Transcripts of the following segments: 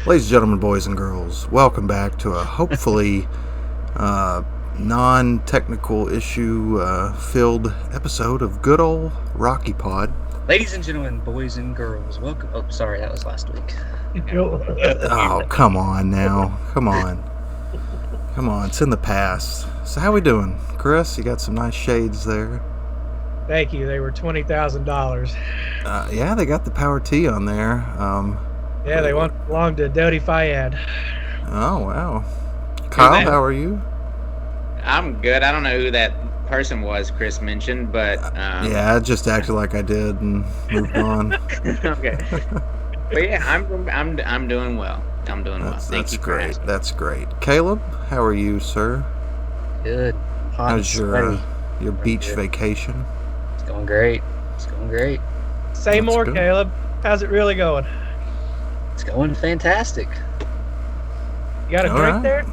Ladies and gentlemen, boys and girls, welcome back to a hopefully non-technical issue filled episode of good old Rocky Pod. Ladies and gentlemen, boys and girls, welcome. Oh, sorry, that was last week. Oh, come on now. Come on. Come on, it's in the past. So how we doing? Chris, you got some nice shades there. Thank you. They were $20,000. Yeah, they got the Power T on there. Yeah, they belong to Dodi Fayed. Oh, wow. Kyle, how are you? I'm good. I don't know who that person was Chris mentioned, but yeah, I just acted like I did and moved on. Okay. But yeah, I'm doing well. I'm doing well. Thank you for asking. That's great. Caleb, how are you, sir? Good. How's your beach vacation? It's going great. Say That's more, good. Caleb. How's it really going? It's going fantastic. You got a All drink right. there?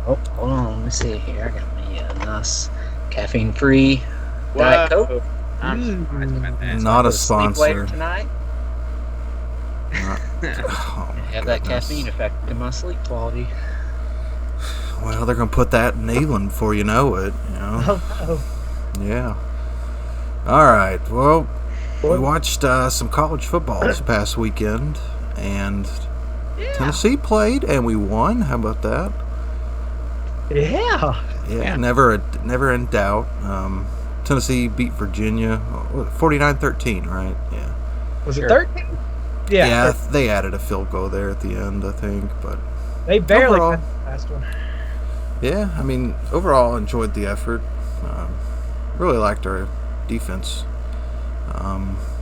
Oh, hold on. Let me see here. I got me a nice caffeine-free Diet Coke. I'm surprised about that. Not a Sleep later sponsor. tonight. Oh, my Have that goodness. caffeine effect in my sleep quality. Well, they're gonna put that in England before you know it. You know. Oh, Yeah. All right. Well, we watched some college football this past weekend, and Tennessee played, and we won. How about that? no. Yeah. Yeah. Never in doubt. Tennessee beat Virginia 49-13, right? Yeah. Was Sure. it 13? Yeah. They added a field goal there at the end, I think, but They barely overall, got the last one. yeah, I mean, overall enjoyed the effort. Really liked our defense.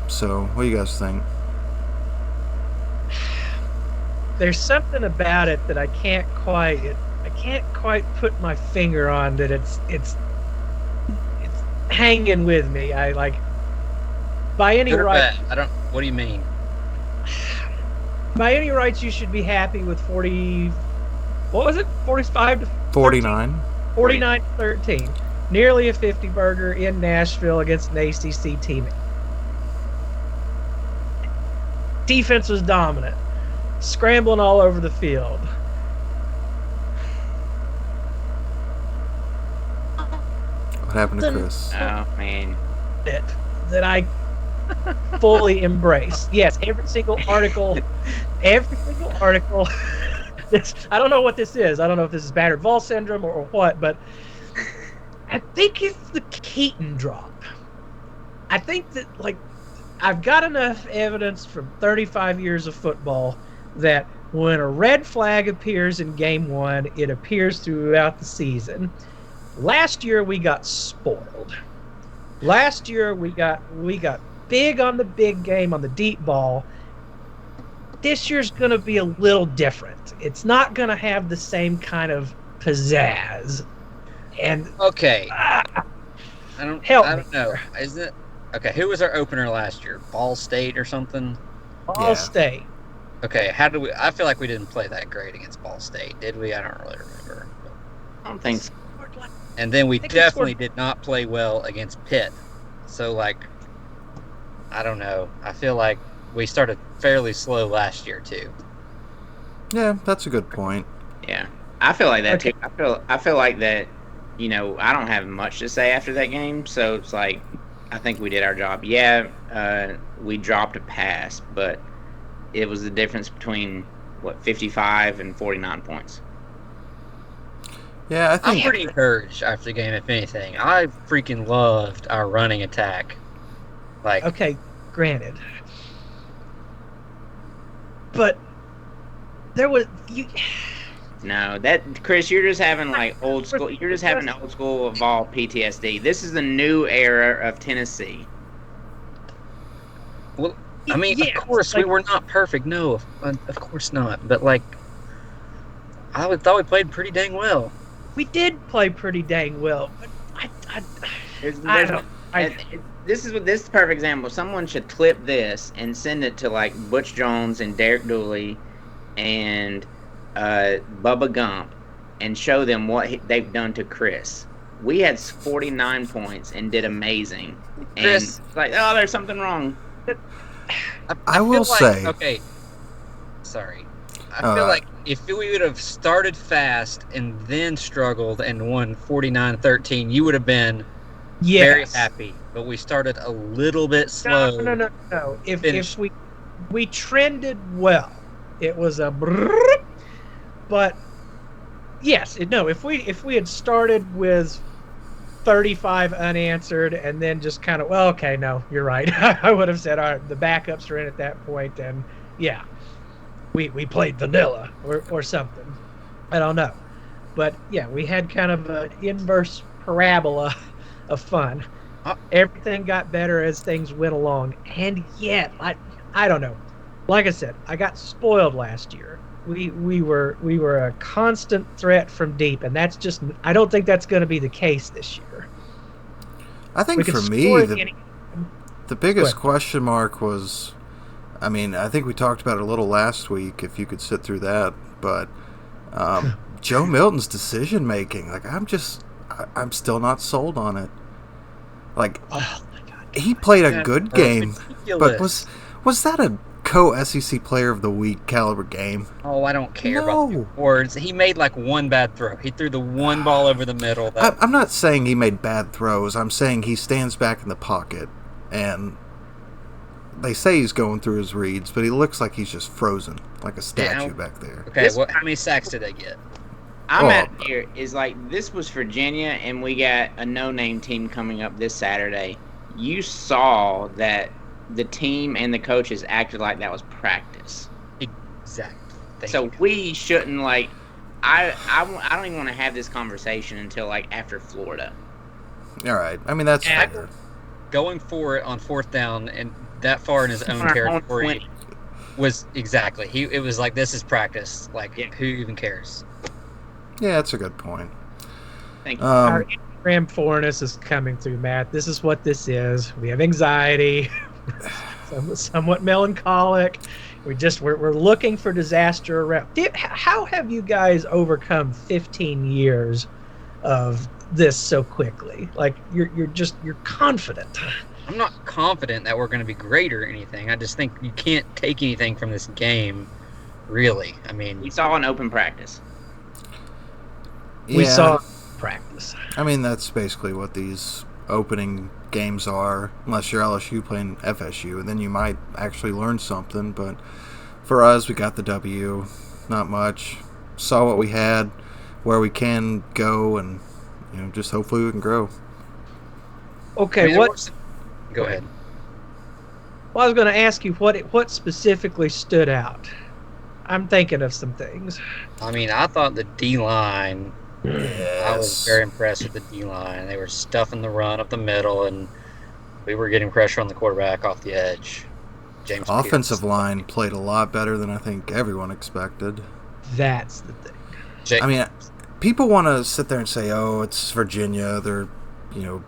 So, what do you guys think? There's something about it that I can't quite put my finger on. That it's hanging with me. I like by any Good or right. bad? I don't. What do you mean? By any rights, you should be happy with 40. What was it? 45 to 49. 49-13. Nearly a 50 burger in Nashville against an ACC team. Defense was dominant, scrambling all over the field. What happened to Chris? Oh man. That I fully embrace. Yes, every single article. I don't know what this is. I don't know if this is battered Vols syndrome or what, but I think it's the Keaton drop. I think that, like, I've got enough evidence from 35 years of football that when a red flag appears in game one, it appears throughout the season. Last year we got spoiled. Last year we got big on the big game, on the deep ball. This year's going to be a little different. It's not going to have the same kind of pizzazz. And Okay. I I don't me. know. Is it okay? Who was our opener last year? Ball State or something? Ball Yeah. State. Okay. How did we? I feel like we didn't play that great against Ball State, did we? I don't really remember. I don't think so. And then we I think we definitely scored- did not play well against Pitt. So, like, I don't know. I feel like we started fairly slow last year too. Yeah, that's a good point. Yeah. I feel like that Okay. too. I feel like that, I don't have much to say after that game, so it's like I think we did our job. Yeah, we dropped a pass, but it was the difference between 55 and 49 points. Yeah, I I'm think pretty encouraged after the game, if anything. I freaking loved our running attack. Like, Okay, granted. But there was No, that Chris, you're just having like old school. You're just having old school Vol PTSD. This is the new era of Tennessee. well, I mean, yeah, of course, like- we were not perfect. No, of course not. But, like, thought we played pretty dang well. we did play pretty dang well. But There's- I there's- don't. This is a perfect example. Someone should clip this and send it to like Butch Jones and Derek Dooley and Bubba Gump and show them what they've done to Chris. We had 49 points and did amazing. And Chris. it's like, oh, there's something wrong. I will feel like- say- Okay. Sorry. I feel like if we would have started fast and then struggled and won 49-13, you would have been very happy. But we started a little bit slow. No. If we trended well, it was a brrr, but yes, if we had started with 35 unanswered and then just kind of, well, okay, no, you're right. I would have said, all right, the backups are in at that point, and yeah, we played vanilla or something. I don't know. But yeah, we had kind of an inverse parabola of fun. Everything got better as things went along. And yet, I don't know. Like I said, I got spoiled last year. We were a constant threat from deep, and that's just, I don't think that's going to be the case this year. I think for me, the biggest question mark was, I mean, I think we talked about it a little last week, if you could sit through that, but Joe Milton's decision making, like, I'm still not sold on it. Like, oh my God, he played a good game, ridiculous. But was that a co-SEC Player of the Week caliber game? Oh, I don't care about the awards. He made like one bad throw. He threw the one ball over the middle. I'm not saying he made bad throws. I'm saying he stands back in the pocket, and they say he's going through his reads, but he looks like he's just frozen, like a statue back there. Okay, how many sacks did they get? I'm at here is like, this was Virginia, and we got a no-name team coming up this Saturday. You saw that the team and the coaches acted like that was practice. Exactly. So we shouldn't, like, I don't even want to have this conversation until like after Florida. All right. I mean, that's fair. Going for it on fourth down and that far in his own territory was exactly. It was like, this is practice. Like, who even cares? Yeah, that's a good point. Thank you. Our Instagram foreignness is coming through, Matt. This is what this is. We have anxiety, somewhat melancholic. We're looking for disaster around. How have you guys overcome 15 years of this so quickly? Like, you're confident. I'm not confident that we're going to be great or anything. I just think you can't take anything from this game, really. I mean, we saw an open practice. We saw practice. I mean, that's basically what these opening games are, unless you're LSU playing FSU, and then you might actually learn something. But for us, we got the W. Not much. Saw what we had, where we can go, and just hopefully we can grow. Okay, Go ahead. Well, I was going to ask you what specifically stood out. I'm thinking of some things. I mean, I thought the D-line. Yes. I was very impressed with the D-line. They were stuffing the run up the middle, and we were getting pressure on the quarterback off the edge. Offensive line played a lot better than I think everyone expected. That's the thing. I mean, people want to sit there and say, "Oh, it's Virginia. They're,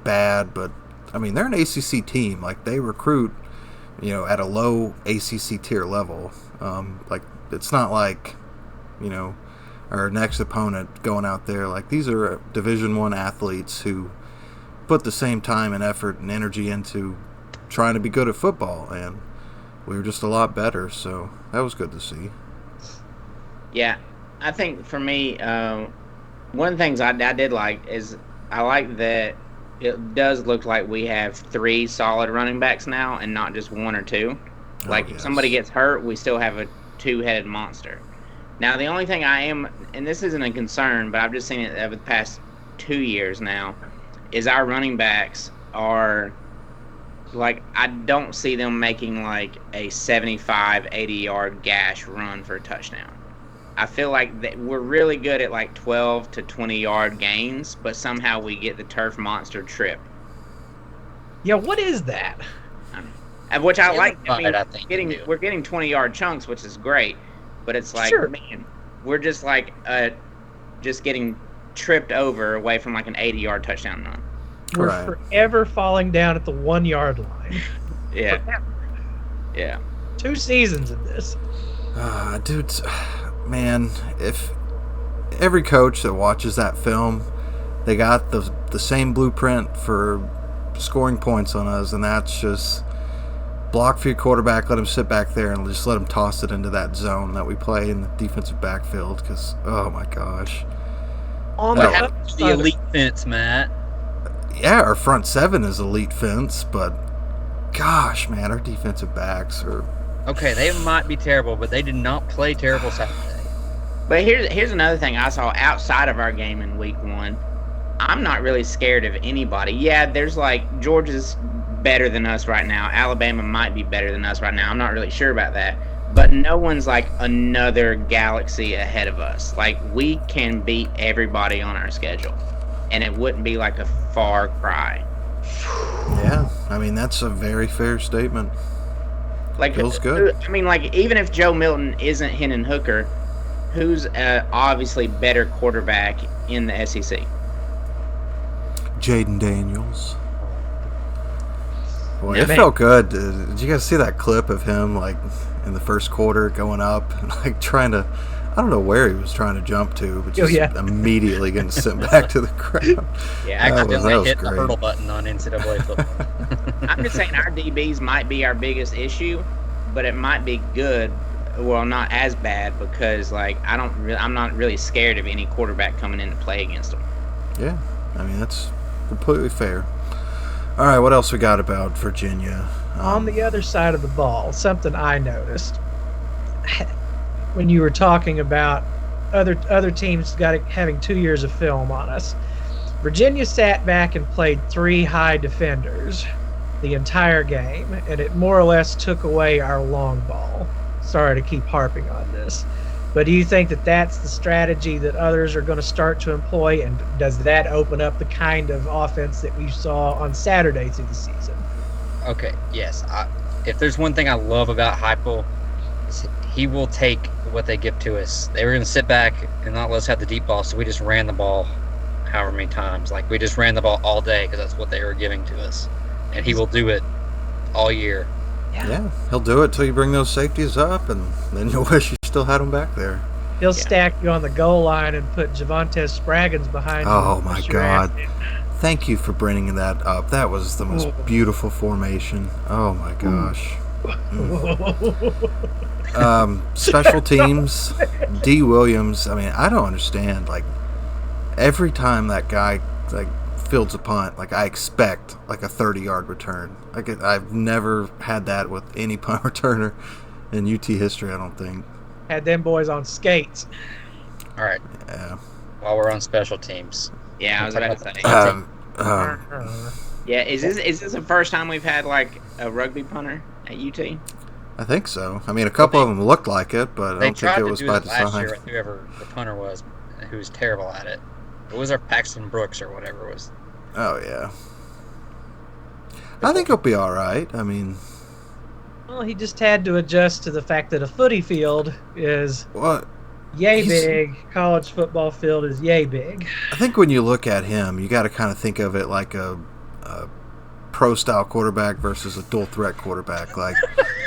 bad," but I mean, they're an ACC team. Like, they recruit, at a low ACC tier level. Like, it's not like, our next opponent going out there. Like, these are Division I athletes who put the same time and effort and energy into trying to be good at football, and we were just a lot better, so that was good to see. Yeah, I think for me, one of the things I did like is I like that it does look like we have 3 solid running backs now and not just 1 or 2. Like, if somebody gets hurt, we still have a 2-headed monster. Now, the only thing and this isn't a concern, but I've just seen it over the past 2 years now, is our running backs are, like, I don't see them making, like, a 75, 80-yard gash run for a touchdown. I feel like that we're really good at, like, 12 to 20-yard gains, but somehow we get the turf monster trip. Yeah, what is that? Which I like. I mean, we're getting 20-yard chunks, which is great. But it's like, man, we're just like just getting tripped over away from like an 80-yard touchdown run. We're forever falling down at the 1-yard line. Yeah. Yeah. 2 seasons of this. Dude, man, if every coach that watches that film, they got the same blueprint for scoring points on us, and that's just block for your quarterback, let him sit back there, and just let him toss it into that zone that we play in the defensive backfield. Because, oh my gosh. On What happened to the elite fence, Matt? Yeah, our front seven is elite fence, but gosh, man, our defensive backs are... Okay, they might be terrible, but they did not play terrible Saturday. But here's another thing I saw outside of our game in week 1. I'm not really scared of anybody. Yeah, there's like Georgia's better than us right now. Alabama might be better than us right now. I'm not really sure about that. But no one's like another galaxy ahead of us. Like, we can beat everybody on our schedule. And it wouldn't be like a far cry. Yeah, I mean, that's a very fair statement. Like, feels good. I mean, like, even if Joe Milton isn't Hendon Hooker, who's obviously better quarterback in the SEC? Jaden Daniels. Boy, it felt good. Did you guys see that clip of him, like, in the first quarter going up and, like, trying to... I don't know where he was trying to jump to, but just immediately getting sent back to the ground. Yeah, accidentally hit the hurdle button on NCAA football. I'm just saying our DBs might be our biggest issue, but it might be good. Well, not as bad, because like I'm not really scared of any quarterback coming in to play against them. Yeah, I mean, that's completely fair. All right, what else we got about Virginia? On the other side of the ball, something I noticed when you were talking about other teams having 2 years of film on us. Virginia sat back and played 3 high defenders the entire game, and it more or less took away our long ball. Sorry to keep harping on this, but do you think that that's the strategy that others are going to start to employ, and does that open up the kind of offense that we saw on Saturday through the season? Okay, yes. If there's one thing I love about Heupel, he will take what they give to us. They were going to sit back and not let us have the deep ball, so we just ran the ball however many times. Like, we just ran the ball all day because that's what they were giving to us. And he will do it all year. Yeah, he'll do it till you bring those safeties up, and then you'll wish you still had them back there. He'll stack you on the goal line and put Javonte Spraggins behind you. Oh, my God. Thank you for bringing that up. That was the most beautiful formation. Oh, my gosh. Special teams, D. Williams. I mean, I don't understand. Like, every time that guy like fields a punt, like, I expect like a 30-yard return. Like, I've never had that with any punt returner in UT history, I don't think. Had them boys on skates. All right. Yeah. While we're on special teams. Yeah, I was about to say. Yeah, is this the first time we've had like a rugby punter at UT? I think so. I mean, a couple of them looked like it, but I don't think it was by design. Last year, whoever the punter was, who was terrible at it. It was our Paxton Brooks or whatever it was. Oh, yeah. I think he'll be all right. I mean... Well, he just had to adjust to the fact that a footy field is yay big. College football field is yay big. I think when you look at him, you got to kind of think of it like a pro-style quarterback versus a dual-threat quarterback. Like,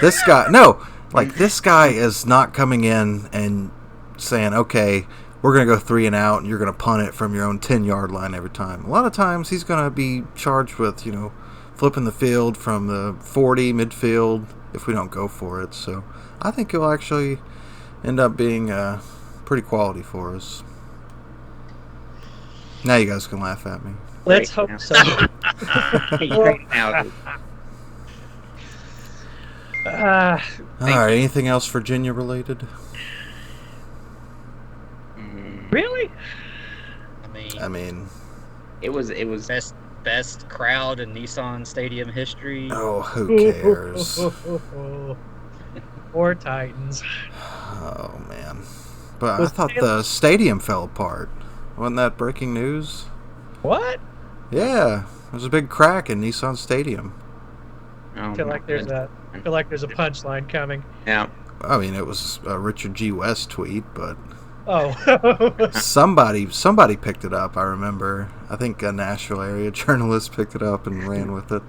this guy... No! Like, this guy is not coming in and saying, okay, we're going to go 3 and out, and you're going to punt it from your own 10-yard line every time. A lot of times, he's going to be charged with, flipping the field from the 40, midfield, if we don't go for it. So I think he'll actually end up being pretty quality for us. Now you guys can laugh at me. Let's hope so. All right, anything else Virginia related? Really? I mean, it was best crowd in Nissan Stadium history. Oh, who cares? Poor Titans. Oh, man. But I thought the stadium fell apart. Wasn't that breaking news? What? Yeah. There's a big crack in Nissan Stadium. I feel like there's a punchline coming. Yeah. I mean, it was a Richard G. West tweet, but... Oh. somebody picked it up, I remember. I think a Nashville area journalist picked it up and ran with it.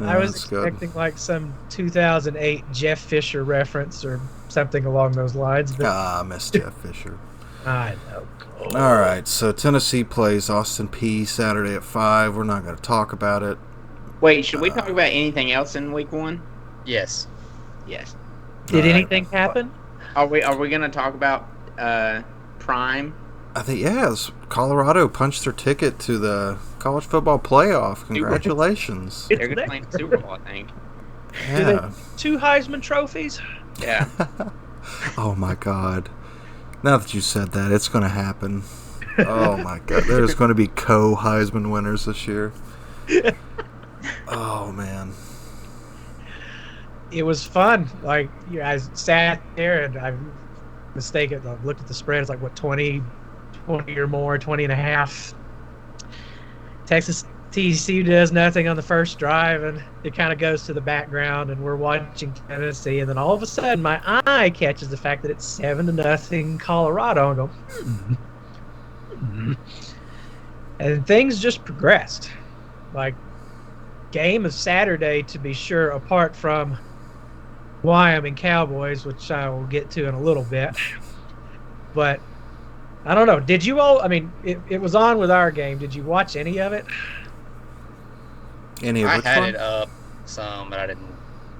I was expecting like some 2008 Jeff Fisher reference or something along those lines. But... I miss Jeff Fisher. I know. All right, so Tennessee plays Austin Peay Saturday at 5. We're not going to talk about it. Wait, should we talk about anything else in week 1? Yes. Yes. Did anything happen? Are we gonna talk about Prime? I think Colorado punched their ticket to the college football playoff. Congratulations! They're gonna play in the Super Bowl, I think. Yeah. 2 Heisman trophies? Yeah. Oh my God! Now that you said that, it's going to happen. Oh my God! There's going to be Heisman winners this year. Oh man. It was fun. Like, I sat there and I mistaken. I looked at the spread. It's like, what, 20 or more, 20 and a half. Texas TCU does nothing on the first drive, and it kind of goes to the background, and we're watching Tennessee, and then all of a sudden my eye catches the fact that it's 7-0 Colorado, and go, and things just progressed. Like, game of Saturday, to be sure, apart from Wyoming Cowboys, which I will get to in a little bit. But I don't know. Did you all? I mean, it was on with our game. Did you watch any of it? Any of I which had one? it up some, but I didn't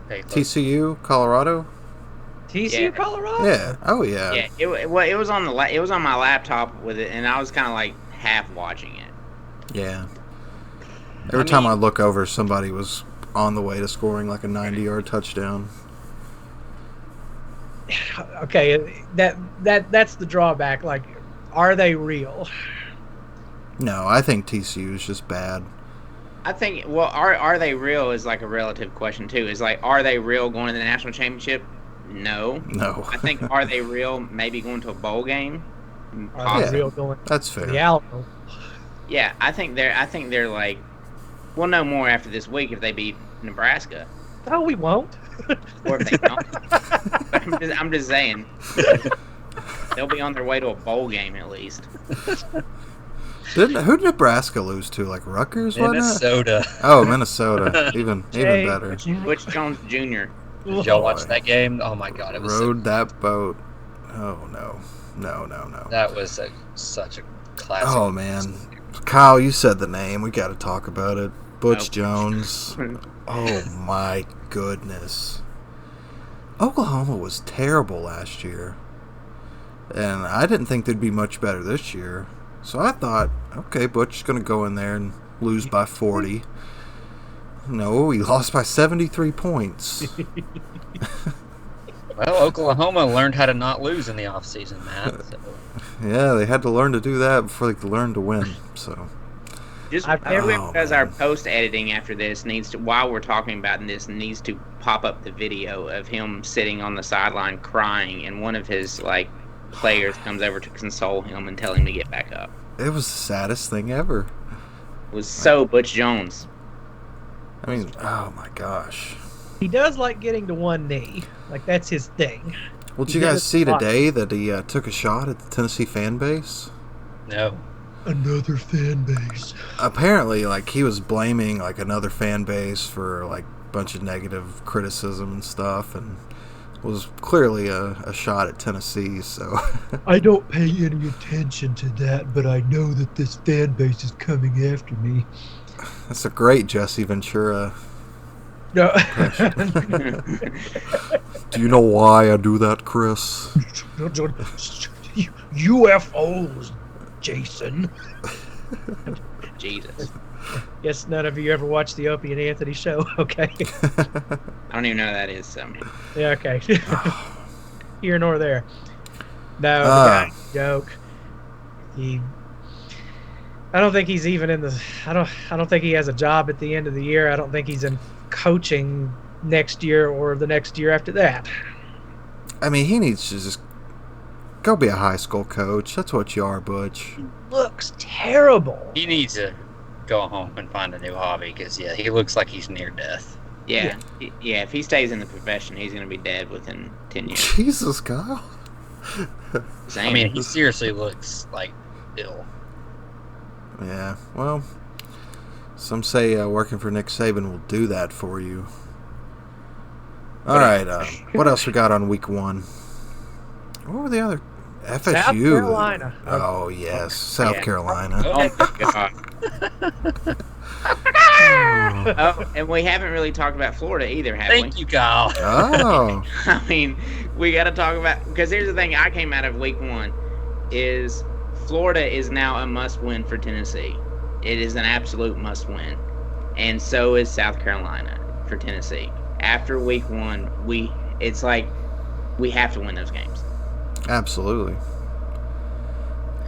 pay close. TCU, Colorado. TCU, Yeah. Colorado. Yeah. Oh yeah. Yeah. It was on it was on my laptop with it, and I was kind of like half watching it. Yeah. Every time I look over, somebody was on the way to scoring like a 90-yard touchdown. Okay, that's the drawback. Like, are they real? No, I think TCU is just bad. I think, well, are they real is like a relative question too. Is like, are they real going to the national championship? No. No. I think, are they real maybe going to a bowl game? Are they Yeah. real going That's to fair. the Alamo? Yeah, I think they're like, we'll know more after this week if they beat Nebraska, No, we won't. or if they don't. I'm just saying, they'll be on their way to a bowl game at least. Who did Nebraska lose to? Like Rutgers, wasn't it? Minnesota. Oh, Minnesota. even Jay, better. Butch Jones Jr. Did y'all watch that game? Oh my God, it was Rode that boat. Oh no. that was such a classic. Oh man, Kyle, you said the name. We got to talk about it. Butch Jones. Oh my goodness. Oklahoma was terrible last year, and I didn't think they'd be much better this year. So I thought, okay, Butch is going to go in there and lose by 40. No, he lost by 73 points. Well, Oklahoma learned how to not lose in the offseason, Matt. So. Yeah, they had to learn to do that before they could learn to win. So Just I've never- because our post editing after this needs to, while we're talking about this, needs to pop up the video of him sitting on the sideline crying, and one of his like players comes over to console him and tell him to get back up. it was the saddest thing ever. It was so Butch Jones. I mean, oh my gosh. He does like getting to one knee. Like, that's his thing. Well, did He you did guys it see a lot. today that he took a shot at the Tennessee fan base? No. Another fan base. Apparently, like, he was blaming like another fan base for like a bunch of negative criticism and stuff, and was clearly a shot at Tennessee. So I don't pay any attention to that, but I know that this fan base is coming after me. that's a great Jesse Ventura. No. Do you know why I do that, Chris? UFOs, Jason. Jesus. Guess none of you ever watched the Opie and Anthony show. Okay. I don't even know who that is. So. Yeah, okay. Here nor there. No, the guy joke. I don't think he's even in the. I don't think he has a job at the end of the year. I don't think he's in coaching next year or the next year after that. I mean, he needs to just go be a high school coach. That's what you are, Butch. Looks terrible. He needs to go home and find a new hobby because, yeah, he looks like he's near death. Yeah. Yeah, if he stays in the profession, he's going to be dead within 10 years. Jesus, Kyle. I mean, he seriously looks like ill. Yeah, well, some say working for Nick Saban will do that for you. All right, what else we got on week 1? What were the other? FSU. South Carolina. Oh, yes, South Yeah. Carolina. Oh, my God. Oh, and we haven't really talked about Florida either, have we? Thank you, Kyle. Oh. I mean, we got to talk about, because here's the thing. I came out of week 1 is Florida is now a must-win for Tennessee. It is an absolute must-win, and so is South Carolina for Tennessee. After week 1, it's like we have to win those games. Absolutely.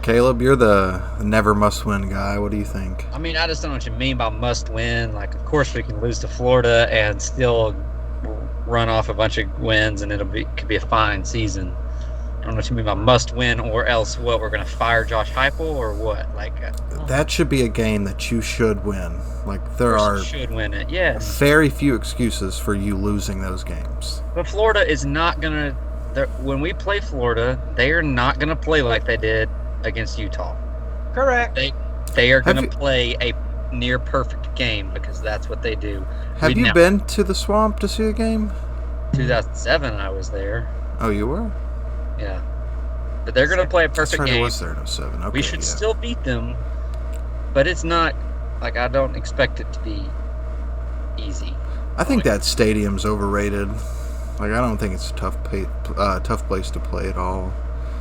Caleb, you're the never must-win guy. What do you think? I mean, I just don't know what you mean by must-win. Like, of course, we can lose to Florida and still run off a bunch of wins, and could be a fine season. I don't know what you mean by must-win, or else what? We're going to fire Josh Heupel, or what? Like that should be a game that you should win. Like there are should win it. Yes. Very few excuses for you losing those games. But Florida is not going to. When we play Florida, they are not going to play like they did against Utah. Correct. They are going to play a near perfect game because that's what they do. Have you been to the Swamp to see a game? 2007, I was there. Oh, you were? Yeah. But they're going to play a perfect game. I was there in 07. Okay, we should still beat them, but it's not, like, I don't expect it to be easy. I think that stadium's overrated. Like, I don't think it's a tough place to play at all.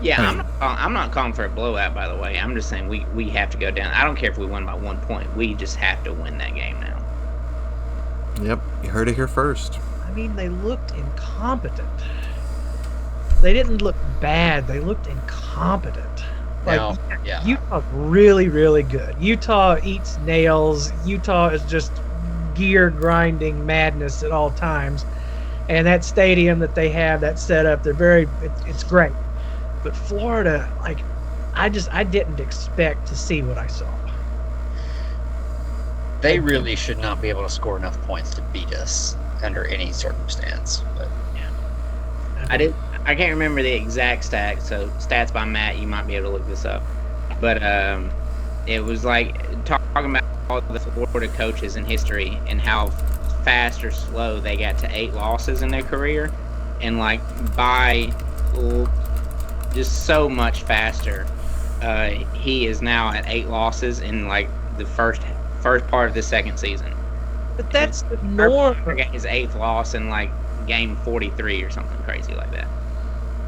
Yeah, I'm not calling for a blowout, by the way. I'm just saying we have to go down. I don't care if we win by 1 point. We just have to win that game now. Yep, you heard it here first. I mean, they looked incompetent. They didn't look bad. They looked incompetent. Like, yeah. Utah's really, really good. Utah eats nails. Utah is just gear grinding madness at all times. And that stadium that they have, that setup, it's great. But Florida, like, I didn't expect to see what I saw. They really should not be able to score enough points to beat us under any circumstance. But yeah, I can't remember the exact stats. So stats by Matt, you might be able to look this up. But it was like talking about all the Florida coaches in history and how fast or slow they got to 8 losses in their career, and like by just so much faster. He is now at 8 losses in like the first part of the second season. But that's the norm. His 8th loss in like game 43 or something crazy like that.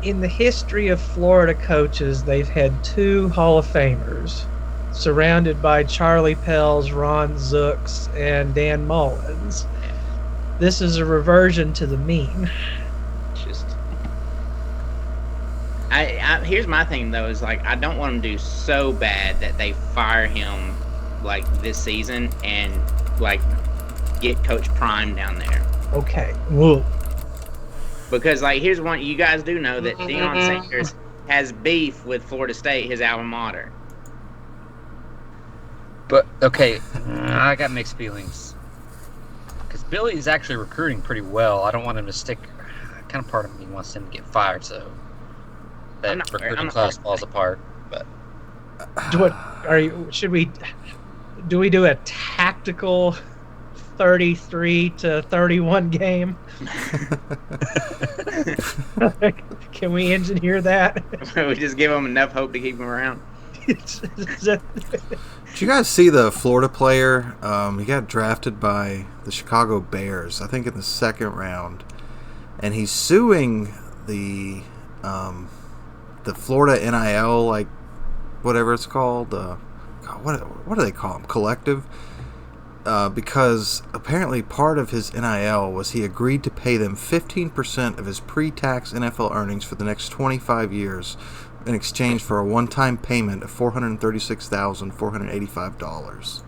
In the history of Florida coaches, they've had 2 Hall of Famers, surrounded by Charlie Pels, Ron Zooks, and Dan Mullins. Yeah. This is a reversion to the mean. Here's my thing though, is like I don't want them to do so bad that they fire him like this season and like get Coach Prime down there. Okay. Whoa. Because like here's one, you guys do know that Deion Sanders has beef with Florida State, his alma mater. But okay, I got mixed feelings because Billy is actually recruiting pretty well. I don't want him to stick. Kind of part of me wants him to get fired, so that recruiting class falls apart. But do we do a tactical 33-31 game? Can we engineer that? We just give him enough hope to keep him around. Did you guys see the Florida player? He got drafted by the Chicago Bears, I think in the 2nd round, and he's suing the Florida NIL, like whatever it's called. What do they call them? Collective. Because apparently part of his NIL was he agreed to pay them 15% of his pre-tax NFL earnings for the next 25 years in exchange for a one-time payment of $436,485.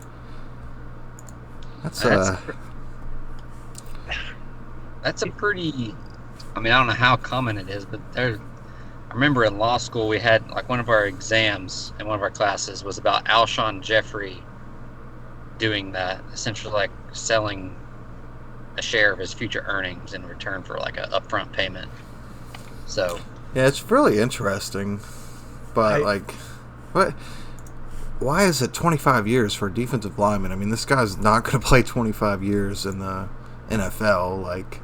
That's a pretty. I mean, I don't know how common it is, but I remember in law school we had like one of our exams in one of our classes was about Alshon Jeffrey doing that, essentially like selling a share of his future earnings in return for like an upfront payment. So yeah, it's really interesting, but why is it 25 years for a defensive lineman? I mean, this guy's not going to play 25 years in the NFL. Like,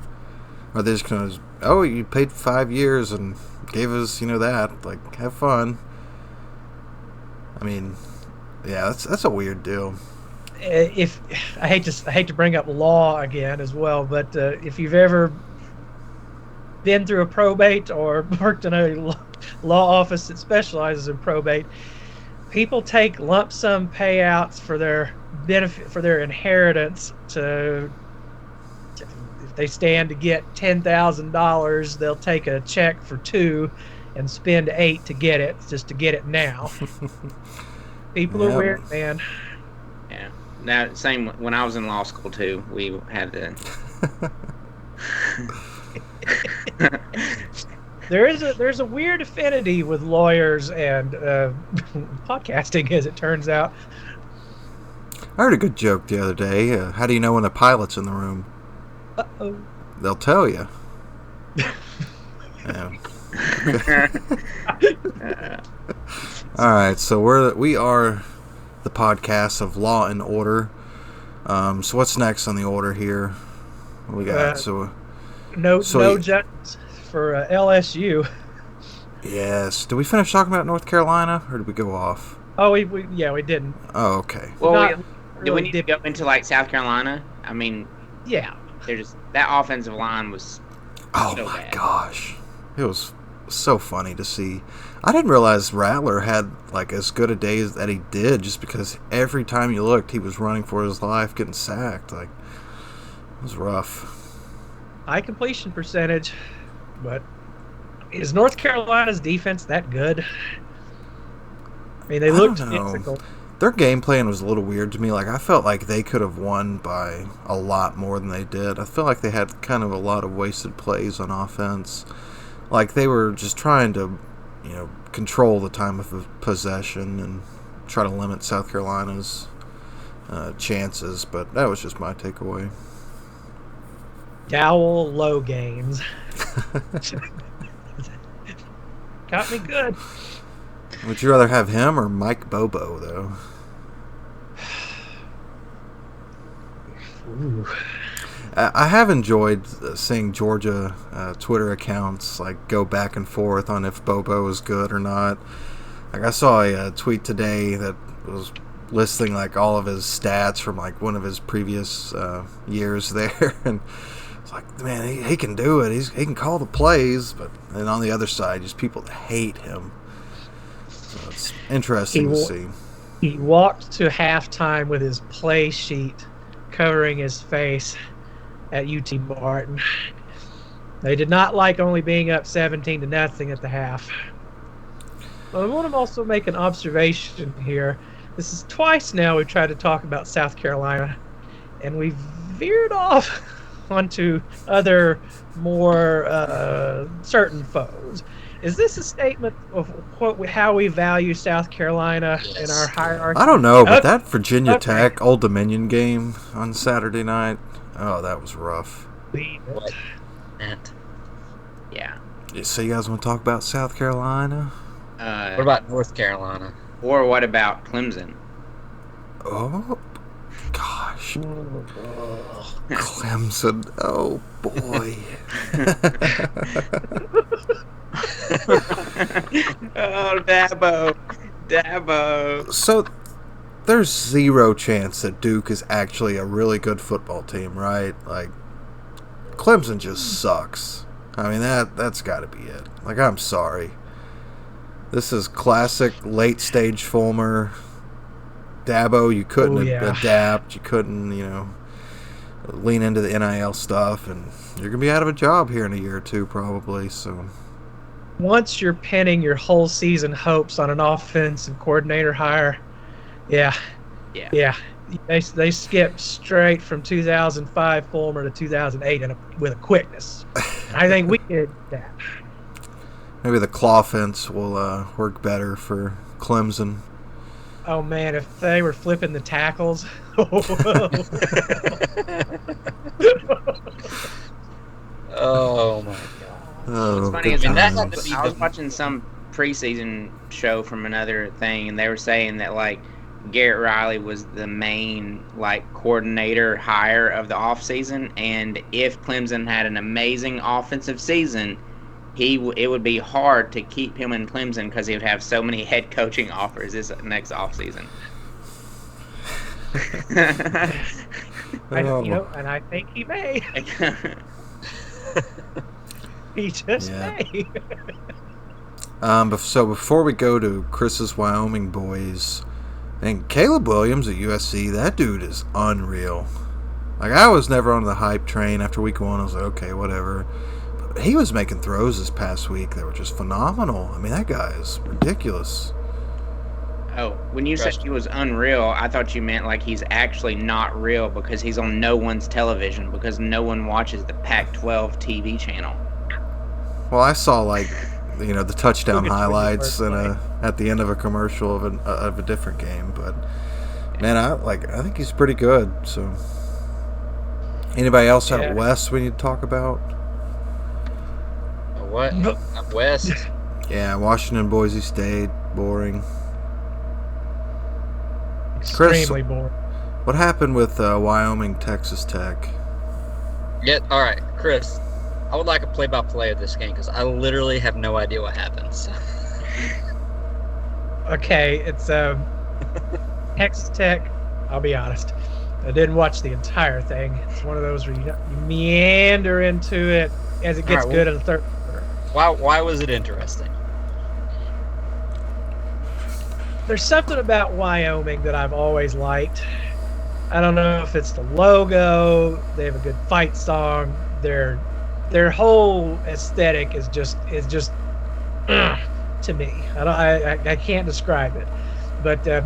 are they just going to, you paid 5 years and gave us, that, like, have fun. I mean, yeah, that's a weird deal. if I hate to bring up law again as well, but if you've ever been through a probate or worked in a law office that specializes in probate, people take lump sum payouts for their benefit, for their inheritance. If they stand to get $10,000, they'll take a check for $2 and spend $8 to get it, just to get it now. People are weird, man. Yeah. Now, same when I was in law school too. We had to. There's a weird affinity with lawyers and podcasting, as it turns out. I heard a good joke the other day. How do you know when a pilot's in the room? Uh-oh. They'll tell you. Yeah. All right, so we are the podcast of Law and Order. So what's next on the order here? What we got? No judges for LSU. Yes. Did we finish talking about North Carolina, or did we go off? Oh, we didn't. Oh, okay. Well, do we need to go into like South Carolina? I mean, yeah. That offensive line was. Oh so my bad. Gosh, it was so funny to see. I didn't realize Rattler had like as good a day that he did, just because every time you looked, he was running for his life, getting sacked. Like, it was rough. High completion percentage, but is North Carolina's defense that good? I mean, they looked physical. Their game plan was a little weird to me. Like, I felt like they could have won by a lot more than they did. I feel like they had kind of a lot of wasted plays on offense. Like, they were just trying to, control the time of possession and try to limit South Carolina's chances. But that was just my takeaway. Dowell low games. Got me good. Would you rather have him or Mike Bobo, though? Ooh. I have enjoyed seeing Georgia Twitter accounts like go back and forth on if Bobo is good or not. Like, I saw a tweet today that was listing like all of his stats from like one of his previous years there, and it's like, man, he can do it. He can call the plays, but then on the other side, just people that hate him. So it's interesting to see. He walked to halftime with his play sheet covering his face at UT Martin. They did not like only being up 17-0 at the half. I want to also make an observation here. This is twice now we've tried to talk about South Carolina, and we've veered off onto other more certain foes. Is this a statement of how we value South Carolina in our hierarchy? I don't know, but that Virginia Tech Old Dominion game on Saturday night, oh, that was rough. Yeah. So you guys want to talk about South Carolina? What about North Carolina? Or what about Clemson? Oh, gosh. Clemson. Oh, boy. Oh, Dabo. So, there's zero chance that Duke is actually a really good football team, right? Like, Clemson just sucks. I mean, that's got to be it. Like, I'm sorry. This is classic late-stage Fulmer. Dabo, you couldn't adapt. You couldn't, lean into the NIL stuff, and you're going to be out of a job here in a year or two, probably, so... Once you're pinning your whole season hopes on an offensive coordinator hire, yeah. They skipped straight from 2005 Fulmer to 2008 with a quickness. I think we did that. Maybe the claw fence will work better for Clemson. Oh, man, if they were flipping the tackles. Oh, my God. Oh, what's funny is I was watching some preseason show from another thing, and they were saying that, like, Garrett Riley was the main, like, coordinator hire of the offseason, and if Clemson had an amazing offensive season, it would be hard to keep him in Clemson because he would have so many head coaching offers this next offseason. And I think he may. He just may. So before we go to Chris's Wyoming boys, and Caleb Williams at USC, that dude is unreal. Like, I was never on the hype train after week 1. I was like, okay, whatever. But he was making throws this past week that were just phenomenal. I mean, that guy is ridiculous. Oh, when you said he was unreal, I thought you meant like he's actually not real because he's on no one's television because no one watches the Pac-12 TV channel. Well, I saw, like, the touchdown highlights at the end of a commercial of a different game. But, man, I think he's pretty good. So, anybody else out west we need to talk about? What? Out west? Yeah, Washington, Boise State, boring. Extremely boring. What happened with Wyoming, Texas Tech? All right, Chris. I would like a play-by-play of this game because I literally have no idea what happens. Okay, it's Texas Tech. I'll be honest. I didn't watch the entire thing. It's one of those where you meander into it as it gets good in the third quarter. Why was it interesting? There's something about Wyoming that I've always liked. I don't know if it's the logo. They have a good fight song. Their whole aesthetic is just to me. I can't describe it. But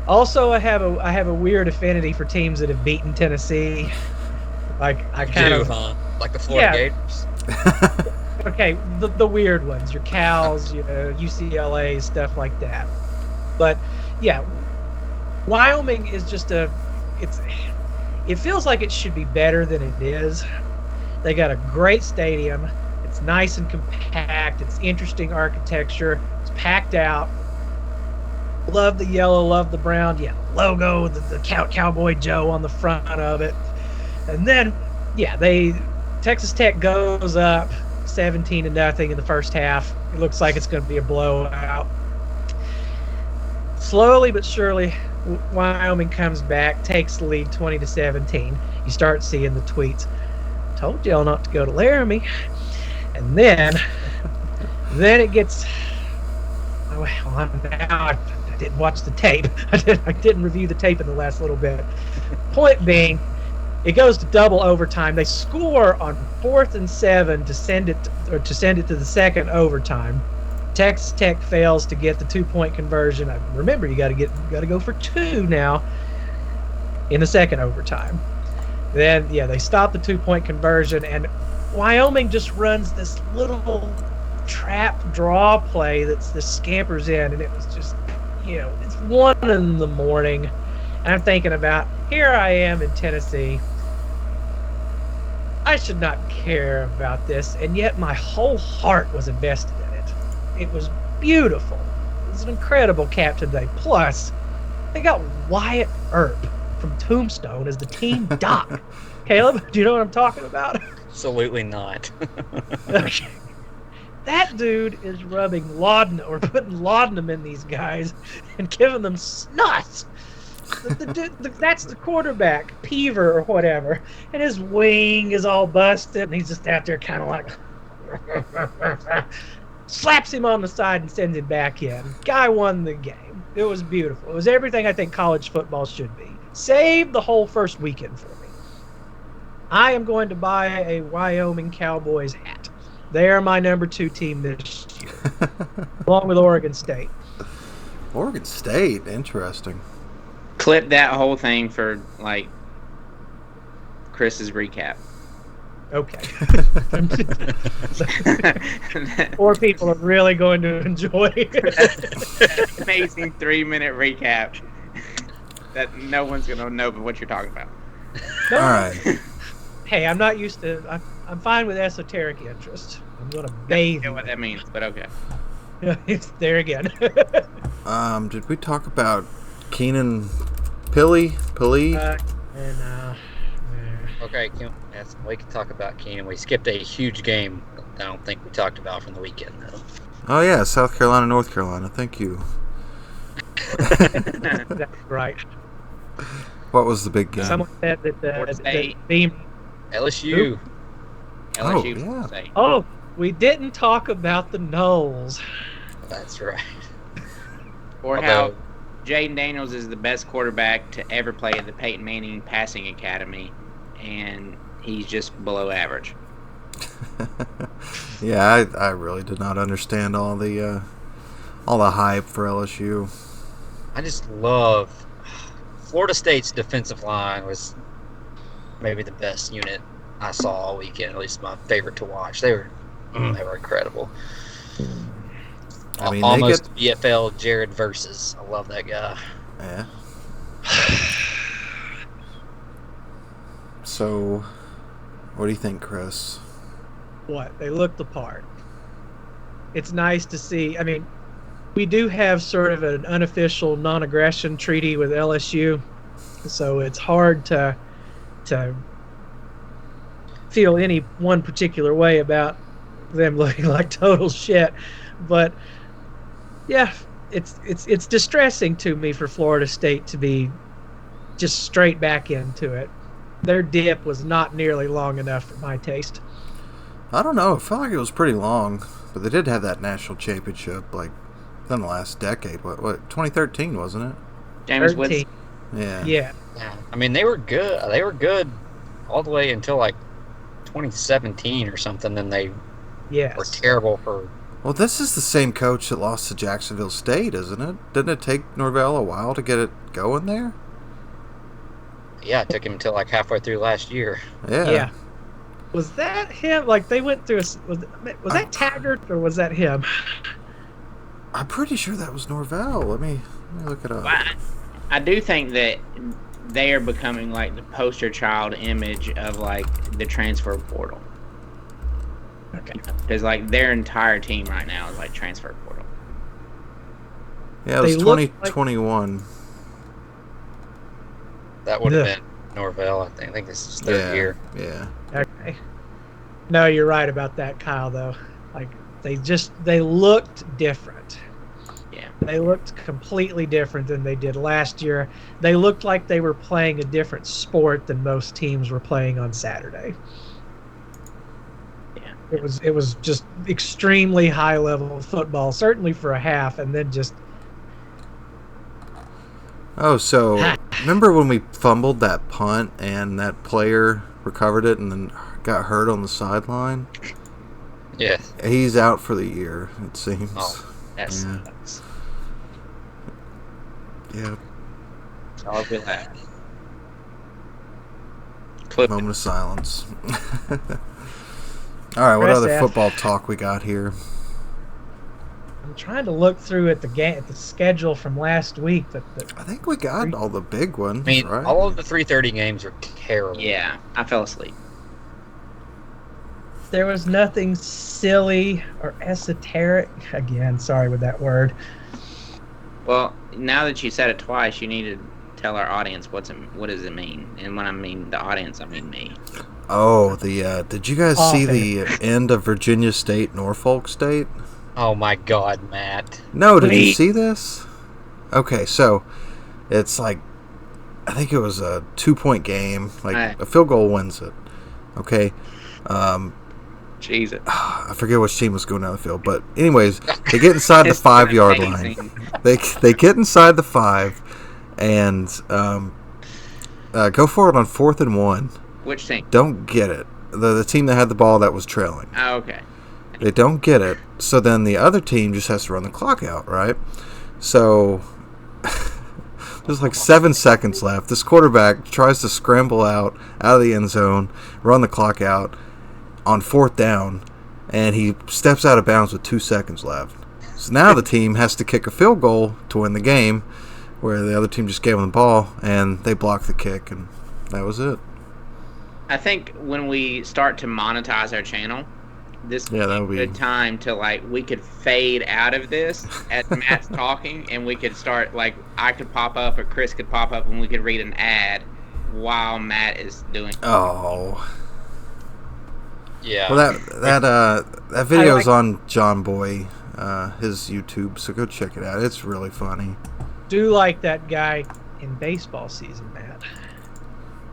also I have a weird affinity for teams that have beaten Tennessee. Like I kind of like the Florida Gators. Okay, the weird ones, your Cals, UCLA, stuff like that. But yeah, Wyoming is just it feels like it should be better than it is. They got a great stadium. It's nice and compact. It's interesting architecture. It's packed out. Love the yellow, love the brown. Yeah, logo, the Cowboy Joe on the front of it. And then, Texas Tech goes up 17-0 in the first half. It looks like it's going to be a blowout. Slowly but surely, Wyoming comes back, takes the lead 20-17. You start seeing the tweets. Told y'all not to go to Laramie. And then it gets. I didn't watch the tape. I didn't review the tape in the last little bit. Point being, it goes to double overtime. They score on 4th and 7 to send it to the second overtime. Texas Tech fails to get the 2-point conversion. Remember, you got to go for 2 now in the second overtime. Then they stop the 2-point conversion, and Wyoming just runs this little trap draw play that's the scampers in, and it was just it's 1 in the morning, and I'm thinking about, here I am in Tennessee. I should not care about this, and yet my whole heart was invested in it. It was beautiful. It was an incredible captain day. Plus, they got Wyatt Earp from Tombstone as the team doc. Caleb, do you know what I'm talking about? Absolutely not. Okay. That dude is rubbing laudanum or putting laudanum in these guys and giving them snuts. That's the quarterback, Peaver or whatever, and his wing is all busted, and he's just out there kind of like slaps him on the side and sends him back in. Guy won the game. It was beautiful. It was everything I think college football should be. Save the whole first weekend for me. I am going to buy a Wyoming Cowboys hat. They are my number 2 team this year, along with Oregon State. Oregon State, interesting. Clip that whole thing for Chris's recap. Okay. Or people are really going to enjoy that amazing 3-minute recap that no one's going to know but what you're talking about. No. All right. Hey, I'm not used to. I'm fine with esoteric interest. I'm going to bathe. I don't know what that means, but okay. It's there again. Did we talk about Keenan Pili? Okay, we can talk about Keenan. We skipped a huge game I don't think we talked about from the weekend, though. Oh, yeah, South Carolina, North Carolina. Thank you. That's right. What was the big game? Someone said that the theme. LSU. LSU. yeah. State. Oh, we didn't talk about the Knowles. That's right. Or how Jaden Daniels is the best quarterback to ever play at the Peyton Manning Passing Academy, and he's just below average. Yeah, I really did not understand all the hype for LSU. I just love Florida State's defensive line was maybe the best unit I saw all weekend. At least my favorite to watch. They were incredible. I mean, almost BFL Jared versus. I love that guy. Yeah. So, what do you think, Chris? What? They looked the part. It's nice to see. I mean, we do have sort of an unofficial non-aggression treaty with LSU, so it's hard to feel any one particular way about them looking like total shit. But yeah, it's distressing to me for Florida State to be just straight back into it. Their dip was not nearly long enough for my taste. I don't know. It felt like it was pretty long, but they did have that national championship like in the last decade. What 2013 wasn't it? James Winston. Yeah. I mean, they were good. They were good all the way until like 2017 or something. Then they were terrible for. Well, this is the same coach that lost to Jacksonville State, isn't it? Didn't it take Norvell a while to get it going there? Yeah, it took him until like halfway through last year. Yeah. Was that him? Like they went through was that Taggart or was that him? I'm pretty sure that was Norvell. Let me look it up. Well, I do think that they are becoming like the poster child image of like the transfer portal. Okay. Because like their entire team right now is like transfer portal. Yeah, it was 2021. That would have been Norvell, I think. I think this is third year. Yeah. Okay. No, you're right about that, Kyle, though. Like, they looked different. Yeah. They looked completely different than they did last year. They looked like they were playing a different sport than most teams were playing on Saturday. Yeah. It was just extremely high level football, certainly for a half, and then just. Oh, so remember when we fumbled that punt and that player recovered it and then got hurt on the sideline? Yeah. He's out for the year, it seems. Oh, that sucks. Yeah. I'll be that. Moment of silence. All right, what other football talk we got here? I'm trying to look through at the schedule from last week, but I think we got all the big ones. I mean, right? all of the 3:30 games are terrible. Yeah, I fell asleep. There was nothing silly or esoteric. Again, sorry with that word. Well, now that you said it twice, you need to tell our audience what does it mean. And when I mean the audience, I mean me. Oh, did you guys see the end of Virginia State, Norfolk State? Oh my God, Matt. No, did you see this? Okay, so it's like, I think it was a 2-point game. Like a field goal wins it. Okay. Jesus. I forget which team was going down the field, but anyways, they get inside the 5-yard line. They get inside the 5 and go for it on 4th and 1. Which team? Don't get it. The team that had the ball that was trailing. Oh, okay. They don't get it, so then the other team just has to run the clock out, right? So there's like 7 seconds left. This quarterback tries to scramble out of the end zone, run the clock out on 4th down, and he steps out of bounds with 2 seconds left. So now the team has to kick a field goal to win the game, where the other team just gave them the ball, and they blocked the kick, and that was it. I think when we start to monetize our channel, this would be a good time to, like, we could fade out of this as Matt's talking, and we could start, like, I could pop up or Chris could pop up and we could read an ad while Matt is doing it. Oh. Yeah. Well, that video's on John Boy, his YouTube, so go check it out. It's really funny. Do like that guy in baseball season, Matt.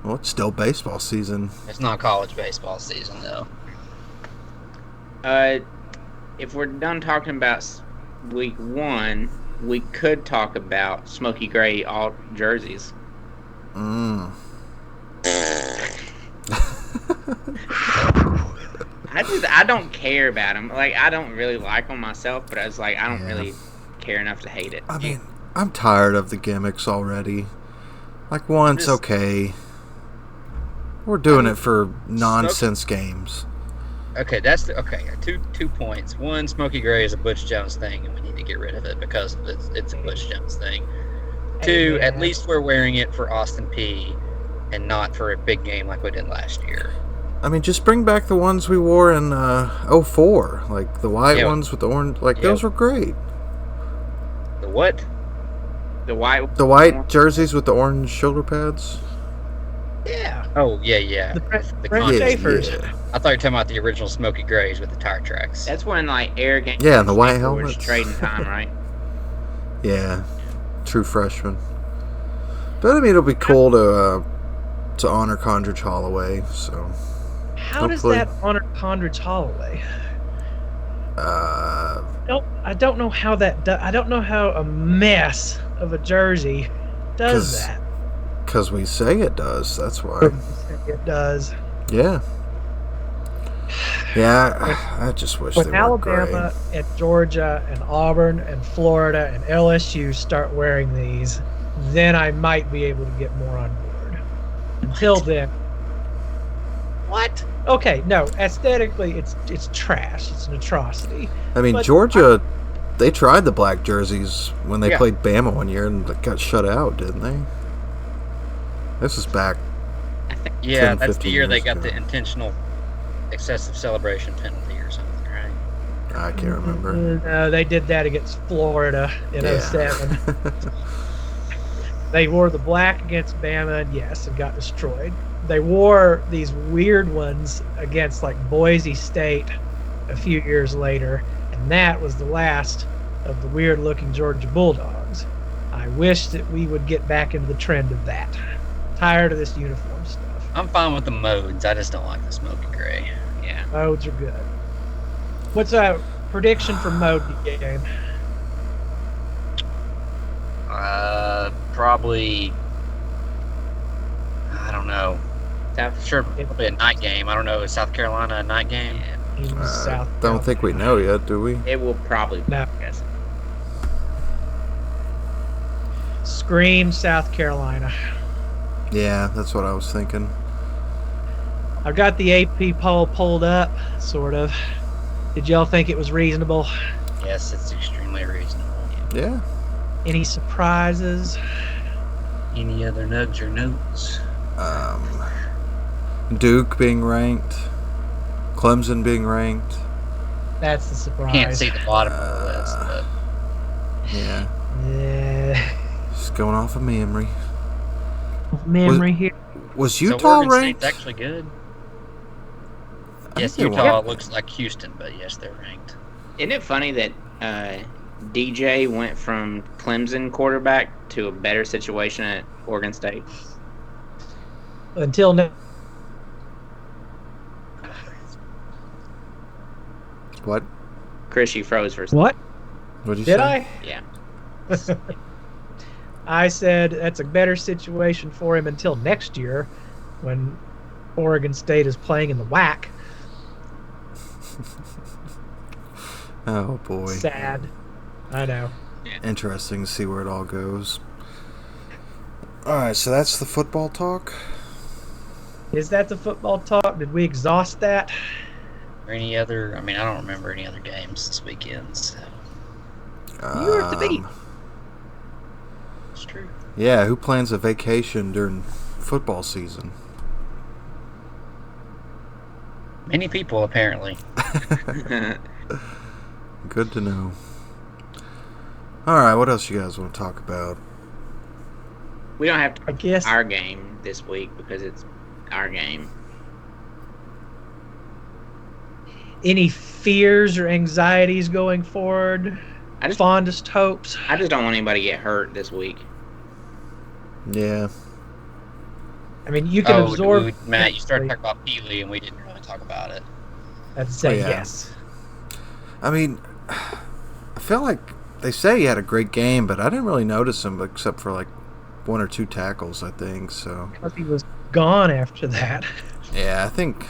Well, it's still baseball season. It's not college baseball season, though. If we're done talking about week 1, we could talk about smoky gray alt jerseys. I don't care about them. Like, I don't really like them myself, but I was like, I don't really care enough to hate it. I mean, I'm tired of the gimmicks already. Like, one's okay. We're doing it for nonsense games. Okay, that's two points. One, Smokey Gray is a Butch Jones thing, and we need to get rid of it because it's a Butch Jones thing. Two, at least we're wearing it for Austin Peay and not for a big game like we did last year. I mean, just bring back the ones we wore in 04. Like, the white ones with the orange. Like, those were great. The what? The white jerseys with the orange shoulder pads. Yeah. Oh, yeah. The French Schaefers. Yeah. I thought you were talking about the original Smokey Grays with the tire tracks. That's when, like, Air Game. Yeah, and the white was helmets. trading time, right? Yeah. True freshman. But, I mean, it'll be cool to honor Condredge Holloway, so... How does that honor Condredge Holloway? I don't know how that I don't know how a mess of a jersey does that. Because we say it does, that's why. It does. Yeah. Yeah, I just wish they were Alabama gray. and Georgia and Auburn and Florida and LSU start wearing these, then I might be able to get more on board. Until then. What? Okay, no. Aesthetically, it's trash. It's an atrocity. I mean, Georgia, they tried the black jerseys when they played Bama one year and got shut out, didn't they? This is back. Yeah, 10, that's the year they got ago. the intentional excessive celebration penalty or something, right? I can't remember. No, they did that against Florida in 07. They wore the black against Bama, and got destroyed. They wore these weird ones against, like, Boise State a few years later, and that was the last of the weird-looking Georgia Bulldogs. I wish that we would get back into the trend of that. Tired of this uniform stuff. I'm fine with the modes. I just don't like the smoky gray. Yeah. Modes are good. What's a prediction for mode game? Probably. I don't know. Probably a night game. I don't know. Is South Carolina a night game? Don't think we know yet, do we? It will probably. No. Scream, South Carolina. Yeah, that's what I was thinking. I've got the AP poll pulled up, sort of. Did y'all think it was reasonable? Yes, it's extremely reasonable. Yeah. Any surprises? Any other nugs or notes? Duke being ranked. Clemson being ranked. That's the surprise. Can't see the bottom of the list, but... Yeah. Yeah. Just going off of memory. Here. Was Utah so Oregon ranked? State's actually good. Yes, think they Utah were. looks like Houston, but yes, they're ranked. Isn't it funny that DJ went from Clemson quarterback to a better situation at Oregon State? Until now. What? Chris, you froze for a second. What? What'd you Did say? I? Yeah. I said that's a better situation for him until next year when Oregon State is playing in the WAC. Oh, boy. Sad. I know. Interesting to see where it all goes. Alright, so that's the football talk? Is that the football talk? Did we exhaust that? Or any other... I mean, I don't remember any other games this weekend, so... You were at the beat. It's true. Yeah, who plans a vacation during football season? Many people, apparently. Good to know. Alright, what else you guys want to talk about? We don't have to I guess our game this week because it's our game. any fears or anxieties going forward? Fondest hopes? I just don't want anybody to get hurt this week. Yeah. I mean, you can absorb. Matt, you started talking about Peely, and we didn't really talk about it. I'd say yes. I mean, I feel like they say he had a great game, but I didn't really notice him except for like 1 or 2 tackles, I think. So because he was gone after that. Yeah, I think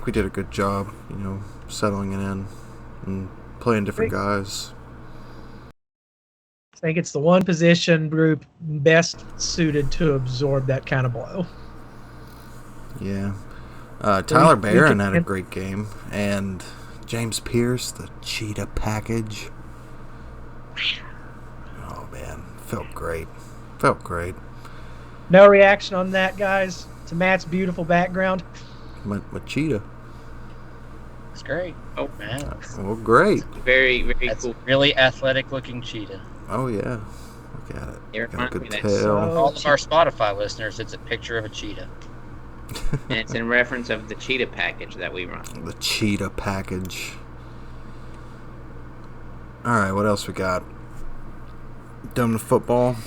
we did a good job, settling it in and playing different guys. I think it's the one position group best suited to absorb that kind of blow. Yeah. Tyler Barron had a great game, and James Pierce, the cheetah package. Oh, man. Felt great. No reaction on that, guys, to Matt's beautiful background? My cheetah. It's great. Oh, man. Well, great. Very, very That's cool. Really athletic-looking cheetah. Oh, yeah. Look at it. Got a good tail. For all of our Spotify listeners, it's a picture of a cheetah. And it's in reference of the cheetah package that we run. The cheetah package. All right, what else we got? Done with football.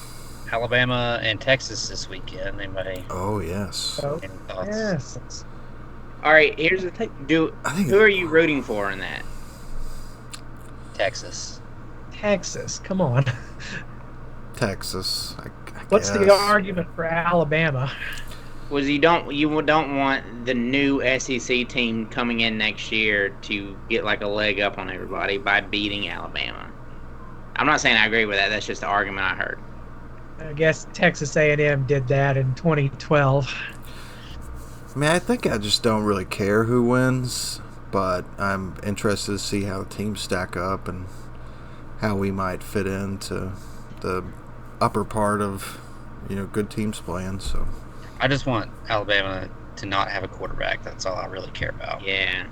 Alabama and Texas this weekend. Anybody? Oh, yes. Any thoughts? Yes. All right, here's the thing. Who are you rooting for in that? Texas. Come on. Texas. I What's guess. the argument for Alabama? Was you don't want the new SEC team coming in next year to get like a leg up on everybody by beating Alabama. I'm not saying I agree with that. That's just the argument I heard. I guess Texas A&M did that in 2012. I mean, I think I just don't really care who wins, but I'm interested to see how the teams stack up and how we might fit into the upper part of, good teams playing. So I just want Alabama to not have a quarterback. That's all I really care about. Yeah.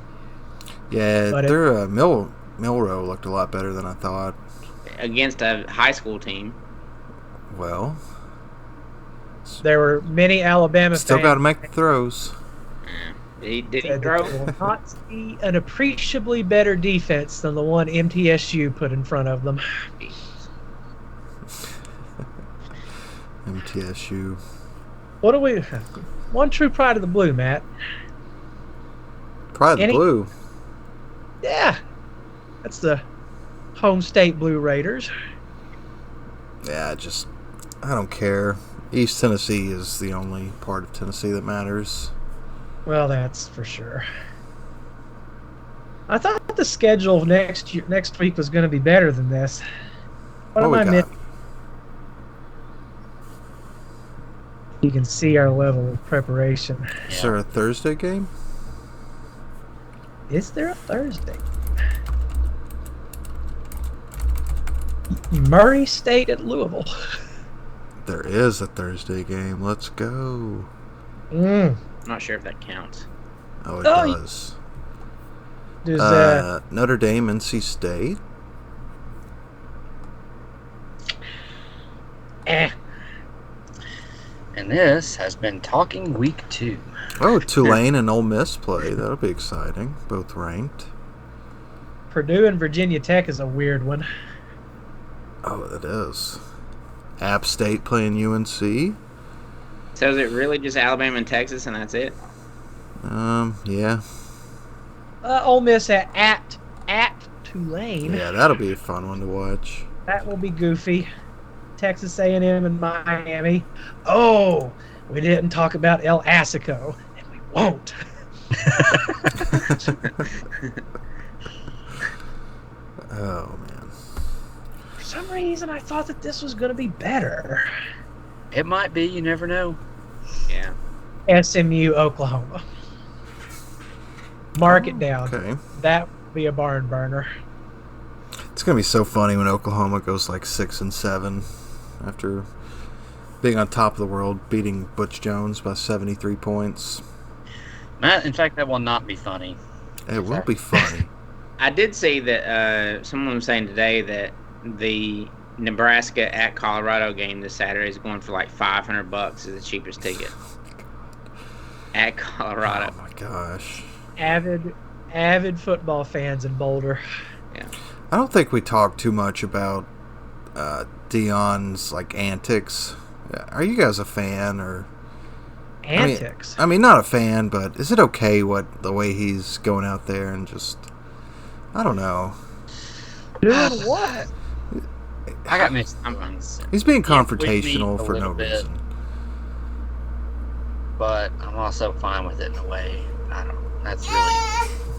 Yeah, their Milroe looked a lot better than I thought. Against a high school team. Well, there were many Alabama still fans. got to make the throws. Did he throw? They will not see an appreciably better defense than the one MTSU put in front of them. MTSU. What do we? One true pride of the blue, Matt. Pride of the blue. Yeah, that's the home state Blue Raiders. Yeah, I don't care. East Tennessee is the only part of Tennessee that matters. Well, that's for sure. I thought the schedule next week was going to be better than this. What am I missing? You can see our level of preparation. Is there a Thursday game? Is there a Thursday? Murray State at Louisville. There is a Thursday game. Let's go. I'm not sure if that counts. Oh, it does. Notre Dame, NC State. And this has been Talking Week 2. Oh, Tulane and Ole Miss play. That'll be exciting. Both ranked. Purdue and Virginia Tech is a weird one. Oh, it is. App State playing UNC. So is it really just Alabama and Texas and that's it? Yeah. Ole Miss at Tulane. Yeah, that'll be a fun one to watch. That will be goofy. Texas A&M and Miami. Oh, we didn't talk about El Assico, and we won't. Oh, man. For some reason, I thought that this was going to be better. It might be. You never know. Yeah. SMU, Oklahoma. Mark it down. Okay. That would be a barn burner. It's going to be so funny when Oklahoma goes like 6-7 after being on top of the world, beating Butch Jones by 73 points. Matt, in fact, that will not be funny. It will be funny. I did see that someone was saying today that the Nebraska at Colorado game this Saturday is going for like $500 as the cheapest ticket. At Colorado. Oh my gosh. Avid football fans in Boulder. Yeah. I don't think we talk too much about Deion's like antics. Are you guys a fan, or antics. I mean, not a fan, but is it okay the way he's going out there and just, I don't know. Doing what? I got mixed feelings. He's being confrontational for no reason. But I'm also fine with it in a way. I don't. That's really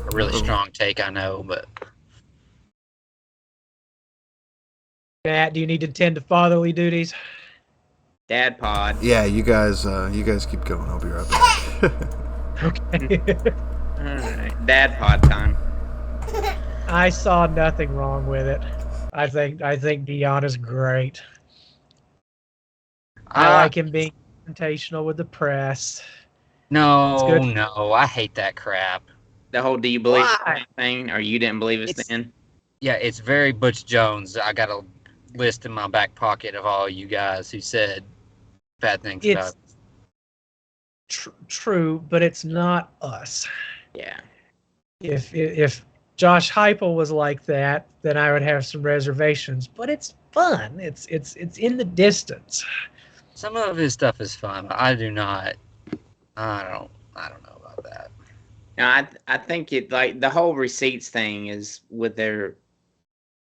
a really strong take, I know, but. Matt, do you need to tend to fatherly duties? Dad pod. Yeah, you guys keep going. I'll be right back. Okay. All right, Dad pod time. I saw nothing wrong with it. I think Dion is great. I like him being confrontational with the press. No, I hate that crap. The whole "do you believe us" thing, or you didn't believe us then? Yeah, it's very Butch Jones. I got a list in my back pocket of all you guys who said bad things about it. True, but it's not us. Yeah. If Josh Heupel was like that, then I would have some reservations. But it's fun. It's in the distance. Some of his stuff is fun, but I do not. I don't know about that. No, I think it, like, the whole receipts thing is with the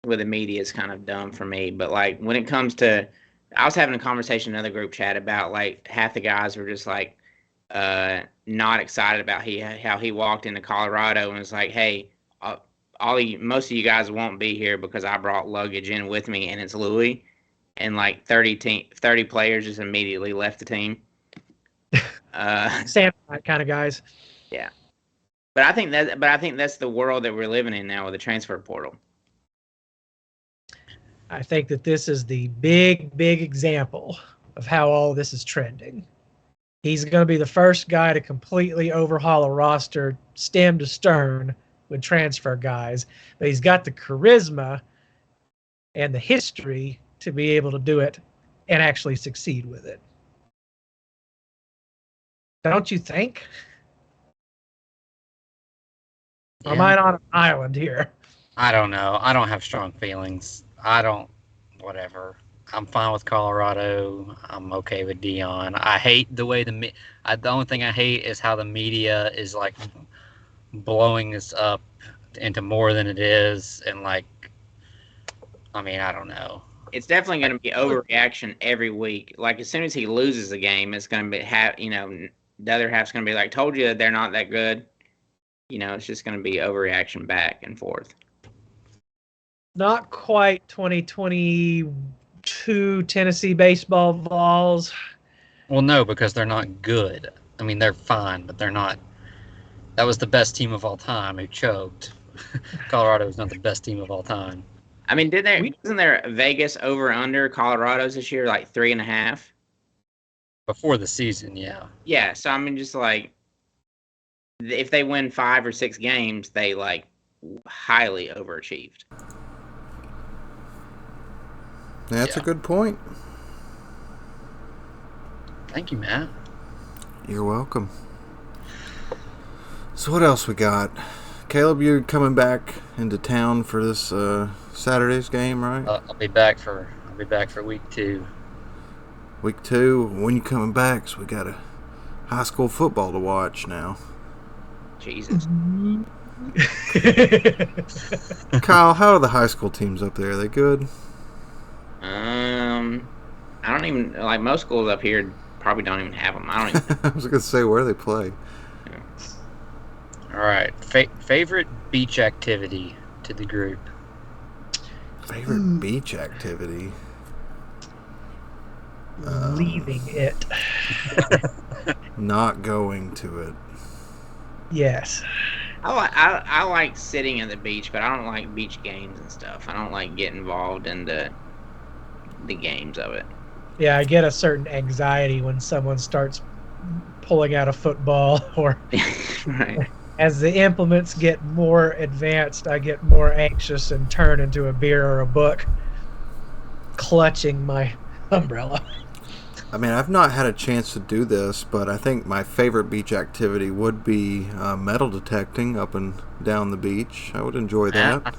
media is kind of dumb for me. But like when it comes to, I was having a conversation in another group chat about like half the guys were just like not excited about how he walked into Colorado and was like, hey, most of you guys won't be here because I brought luggage in with me and it's Louis, and like 30 players just immediately left the team. Samsonite kind of guys. Yeah, but I think that's the world that we're living in now with the transfer portal. I think that this is the big example of how all this is trending. He's going to be the first guy to completely overhaul a roster stem to stern with transfer guys, but he's got the charisma and the history to be able to do it and actually succeed with it. Don't you think? Yeah. Or am I on an island here? I don't know. I don't have strong feelings. Whatever. I'm fine with Colorado. I'm okay with Dion. I hate the way the only thing I hate is how the media is like blowing this up into more than it is, and like, I mean, I don't know. It's definitely going to be overreaction every week. Like as soon as he loses a game, it's going to be the other half's going to be like, told you they're not that good. It's just going to be overreaction back and forth. Not quite 2022 Tennessee baseball Vols. Well, no, because they're not good. I mean, they're fine, but they're not. That was the best team of all time who choked. Colorado is not the best team of all time. I mean, wasn't there Vegas over under Colorado's this year, like 3.5? Before the season, yeah. Yeah, so I mean, just like, if they win 5 or 6 games, they like highly overachieved. That's a good point. Thank you, Matt. You're welcome. So what else we got? Caleb, you're coming back into town for this Saturday's game, right? I'll be back for week 2. Week 2. When you coming back? So we got a high school football to watch now. Jesus. Kyle, how are the high school teams up there? Are they good? I don't even, like, most schools up here probably don't even have them. I don't even. I was going to say, where do they play? Yeah. All right. Favorite beach activity to the group? Favorite beach activity? Leaving it. Not going to it. Yes. I like sitting at the beach, but I don't like beach games and stuff. I don't like getting involved in the games of it. Yeah, I get a certain anxiety when someone starts pulling out a football, or right. As the implements get more advanced, I get more anxious and turn into a beer or a book, clutching my umbrella. I mean, I've not had a chance to do this, but I think my favorite beach activity would be metal detecting up and down the beach. I would enjoy that.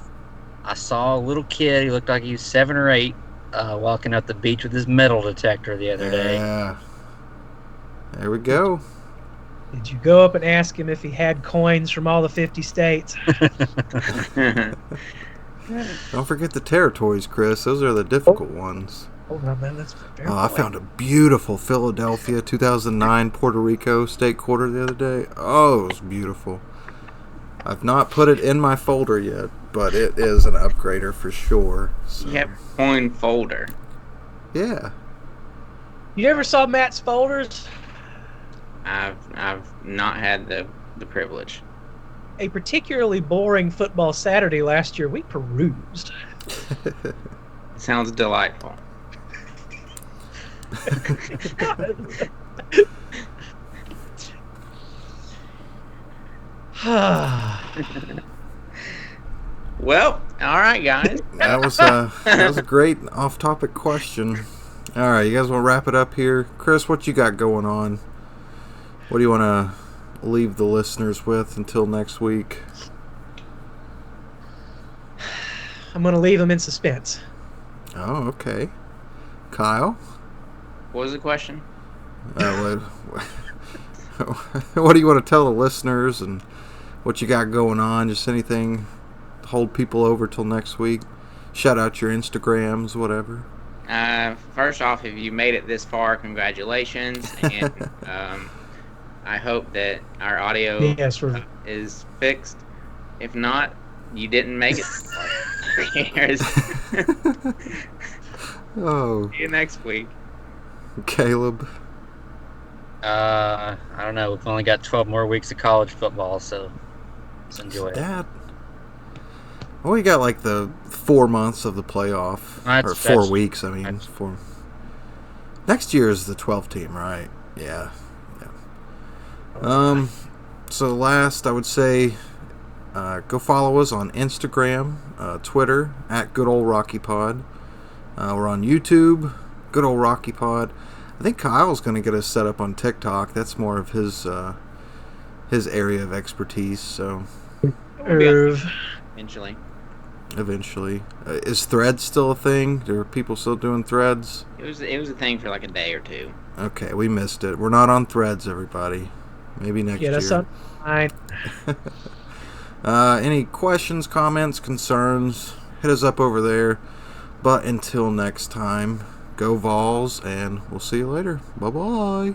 I saw a little kid. He looked like he was 7 or 8, walking up the beach with his metal detector the other day. Yeah. There we go. Did you go up and ask him if he had coins from all the 50 states? Don't forget the territories, Chris. Those are the difficult ones. Oh, no, man, that's fair. I found a beautiful Philadelphia 2009 Puerto Rico state quarter the other day. Oh, it was beautiful. I've not put it in my folder yet, but it is an upgrader for sure. So. You have a coin folder. Yeah. You ever saw Matt's folders? I've not had the privilege. A particularly boring football Saturday last year, we perused. Sounds delightful. Well, all right, guys. That was a great off-topic question. All right, you guys want to wrap it up here? Chris, what you got going on? What do you want to leave the listeners with until next week? I'm going to leave them in suspense. Oh, okay. Kyle? What was the question? What do you want to tell the listeners and what you got going on? Just anything to hold people over till next week? Shout out your Instagrams, whatever. First off, if you made it this far, congratulations. And I hope that our audio is fixed. If not, you didn't make it this far. Oh. See you next week. Caleb? I don't know. We've only got 12 more weeks of college football, so let's enjoy it. That. Well, we got like the 4 months of the playoff. Or 4 weeks, I mean. Next year is the 12th team, right? Yeah. So last, I would say, go follow us on Instagram, Twitter, at Good Old Rocky Pod. We're on YouTube, Good Old Rocky Pod. I think Kyle's going to get us set up on TikTok. That's more of his area of expertise. So eventually, is Threads still a thing? Are people still doing Threads? It was a thing for like a day or two. Okay, we missed it. We're not on Threads, everybody. Maybe next year. Get us on. Any questions, comments, concerns? Hit us up over there. But until next time, go Vols, and we'll see you later. Bye-bye.